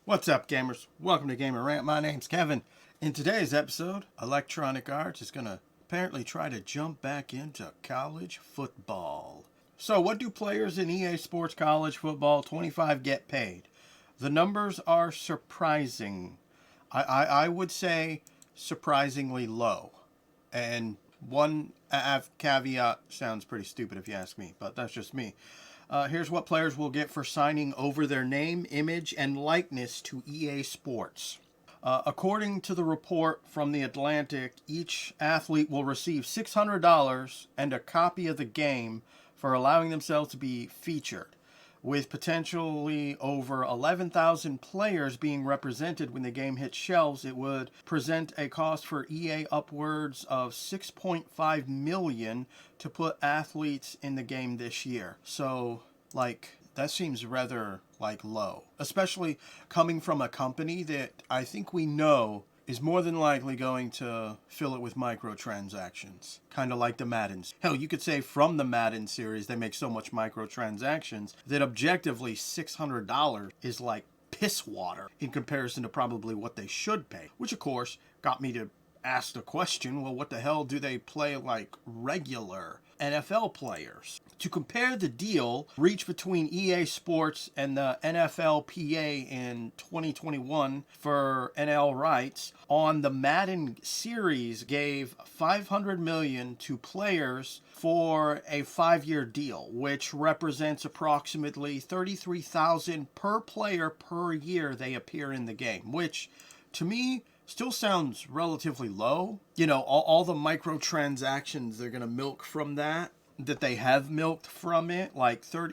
What's up, gamers? Welcome to Gamer Rant. My name's Kevin. In today's episode, Electronic Arts is going to apparently try to jump back into college football. So, what do players in EA Sports College Football 25 get paid? The numbers are surprising. I would say surprisingly low. And one caveat sounds pretty stupid if you ask me, but that's just me. Here's what players will get for signing over their name, image, and likeness to EA Sports. According to the report from The Atlantic, each athlete will receive $600 and a copy of the game for allowing themselves to be featured, with potentially over 11,000 players being represented when the game hits shelves. It would present a cost for EA upwards of $6.5 million to put athletes in the game this year. So, that seems rather, low. Especially coming from a company that I think we know is more than likely going to fill it with microtransactions. Kind of like the Maddens. Hell, you could say from the Madden series, they make so much microtransactions that objectively $600 is like piss water in comparison to probably what they should pay. Which, of course, got me to ask the question, well, what the hell do they play like regular NFL players? To compare the deal reached between EA Sports and the NFLPA in 2021 for NL rights on the Madden series gave $500 million to players for a 5-year deal, which represents approximately $33,000 per player per year they appear in the game, which to me still sounds relatively low. You know, all the microtransactions they're going to milk from that they have milked from it,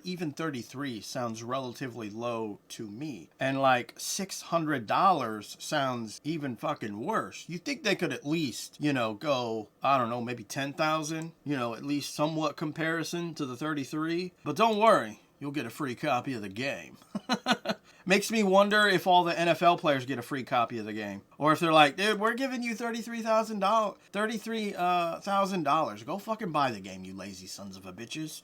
even 33 sounds relatively low to me. And $600 sounds even fucking worse. You think they could at least, go, I don't know, maybe 10,000, at least somewhat comparison to the 33. But don't worry, you'll get a free copy of the game. Makes me wonder if all the NFL players get a free copy of the game. Or if they're like, dude, we're giving you $33,000. Go fucking buy the game, you lazy sons of a bitches.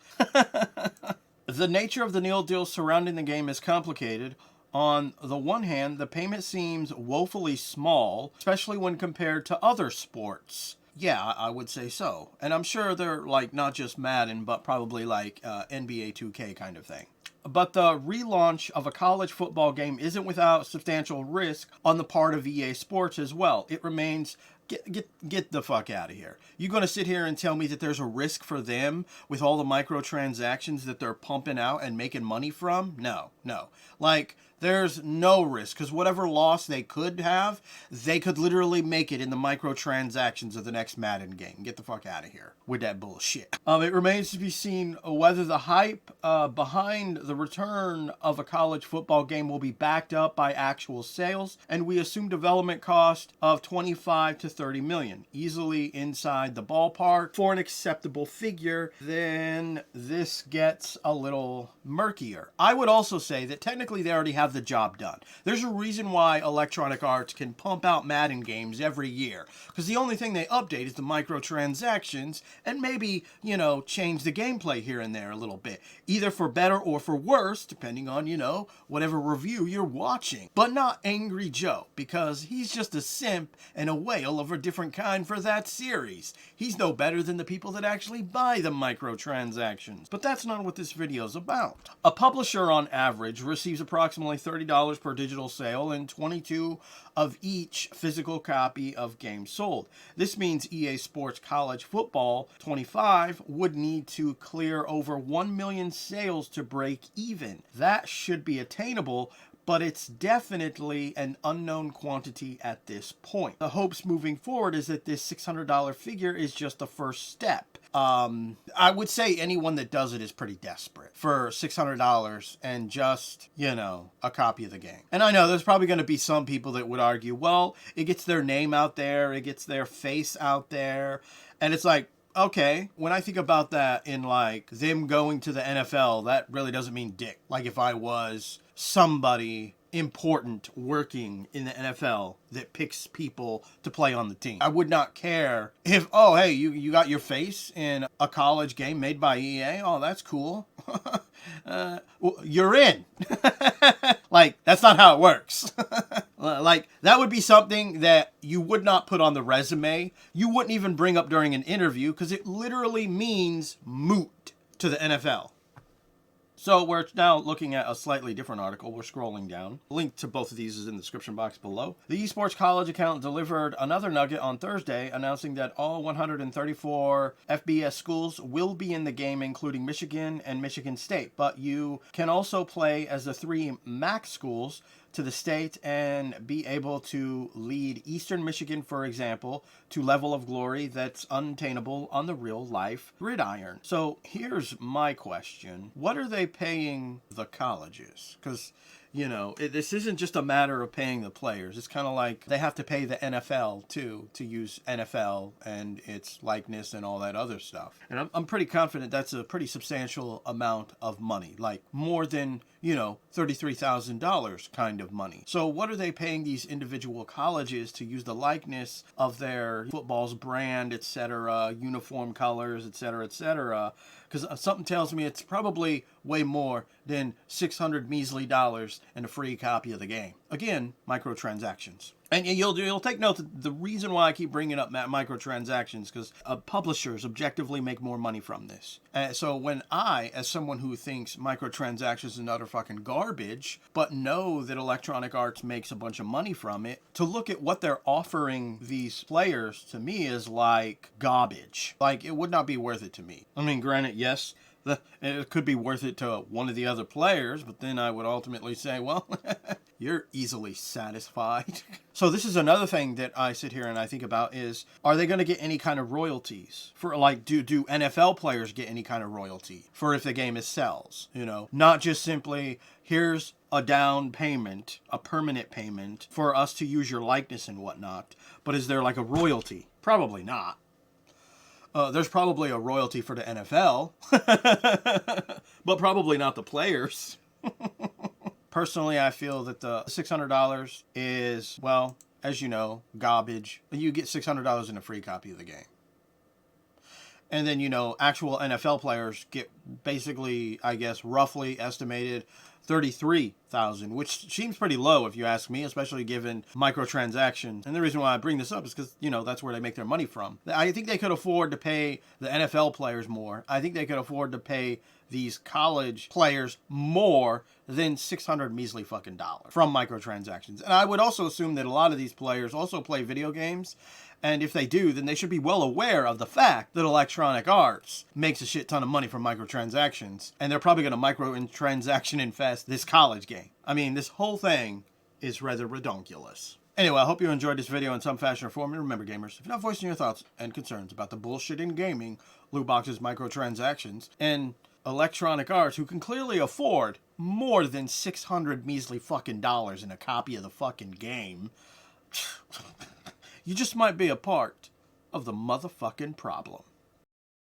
The nature of the nil deal surrounding the game is complicated. On the one hand, the payment seems woefully small, especially when compared to other sports. Yeah, I would say so. And I'm sure they're not just Madden, but probably NBA 2K kind of thing. But the relaunch of a college football game isn't without substantial risk on the part of EA Sports as well. It remains, get the fuck out of here. You going to sit here and tell me that there's a risk for them with all the microtransactions that they're pumping out and making money from? No. There's no risk, because whatever loss they could have, they could literally make it in the microtransactions of the next Madden game. Get the fuck out of here with that bullshit. It remains to be seen whether the hype behind the return of a college football game will be backed up by actual sales, and we assume development cost of 25 to 30 million, easily inside the ballpark for an acceptable figure. Then this gets a little murkier. I would also say that technically they already have the job done. There's a reason why Electronic Arts can pump out Madden games every year, because the only thing they update is the microtransactions and maybe, change the gameplay here and there a little bit, either for better or for worse, depending on, whatever review you're watching. But not Angry Joe, because he's just a simp and a whale of a different kind for that series. He's no better than the people that actually buy the microtransactions. But that's not what this video's about. A publisher on average receives approximately $30 per digital sale and $22 of each physical copy of games sold. This means EA Sports College Football 25 would need to clear over 1 million sales to break even. That should be attainable, but it's definitely an unknown quantity at this point. The hopes moving forward is that this $600 figure is just the first step. I would say anyone that does it is pretty desperate for $600 and just, a copy of the game. And I know there's probably going to be some people that would argue, well, it gets their name out there, it gets their face out there, and it's like, okay, when I think about that in them going to the NFL, that really doesn't mean dick. Like if I was somebody important working in the NFL that picks people to play on the team. I would not care if, oh, hey, you got your face in a college game made by EA. Oh, that's cool. Well, you're in. Like, that's not how it works. Like, that would be something that you would not put on the resume. You wouldn't even bring up during an interview because it literally means moot to the NFL. So we're now looking at a slightly different article. We're scrolling down. Link to both of these is in the description box below. The esports college account delivered another nugget on Thursday, announcing that all 134 FBS schools will be in the game, including Michigan and Michigan State. But you can also play as the 3 MAC schools to the state and be able to lead Eastern Michigan, for example, to level of glory that's unattainable on the real life gridiron. So here's my question. What are they paying the colleges? Because, you know, this isn't just a matter of paying the players. It's kind of like they have to pay the NFL too to use NFL and its likeness and all that other stuff. And I'm pretty confident that's a pretty substantial amount of money, like more than, you know, $33,000 kind of money. So what are they paying these individual colleges to use the likeness of their football's brand, etc., uniform colors, etc., etc.? Because something tells me it's probably way more than $600 measly and a free copy of the game. Again, microtransactions. And you'll take note that the reason why I keep bringing up microtransactions, because publishers objectively make more money from this. So when I, as someone who thinks microtransactions is utter fucking garbage, but know that Electronic Arts makes a bunch of money from it, to look at what they're offering these players, to me, is like garbage. Like, it would not be worth it to me. I mean, granted, yes, it could be worth it to one of the other players, but then I would ultimately say, well, you're easily satisfied. So this is another thing that I sit here and I think about is, are they going to get any kind of royalties? For like, do NFL players get any kind of royalty for if the game is sells? You know, not just simply, here's a down payment, a permanent payment for us to use your likeness and whatnot. But is there like a royalty? Probably not. There's probably a royalty for the NFL, but probably not the players. Personally, I feel that the $600 is, well, as you know, garbage. You get $600 in a free copy of the game. And then, you know, actual NFL players get basically, I guess, roughly estimated $33,000, which seems pretty low if you ask me, especially given microtransactions. And the reason why I bring this up is because, you know, that's where they make their money from. I think they could afford to pay the NFL players more. I think they could afford to pay these college players more than $600 measly fucking dollars from microtransactions. And I would also assume that a lot of these players also play video games. And if they do, then they should be well aware of the fact that Electronic Arts makes a shit ton of money from microtransactions. And they're probably going to microtransaction infest this college game. I mean, this whole thing is rather redonkulous. Anyway, I hope you enjoyed this video in some fashion or form. And remember, gamers, if you're not voicing your thoughts and concerns about the bullshit in gaming, loot boxes, microtransactions, and Electronic Arts, who can clearly afford more than $600 measly fucking dollars in a copy of the fucking game, you just might be a part of the motherfucking problem.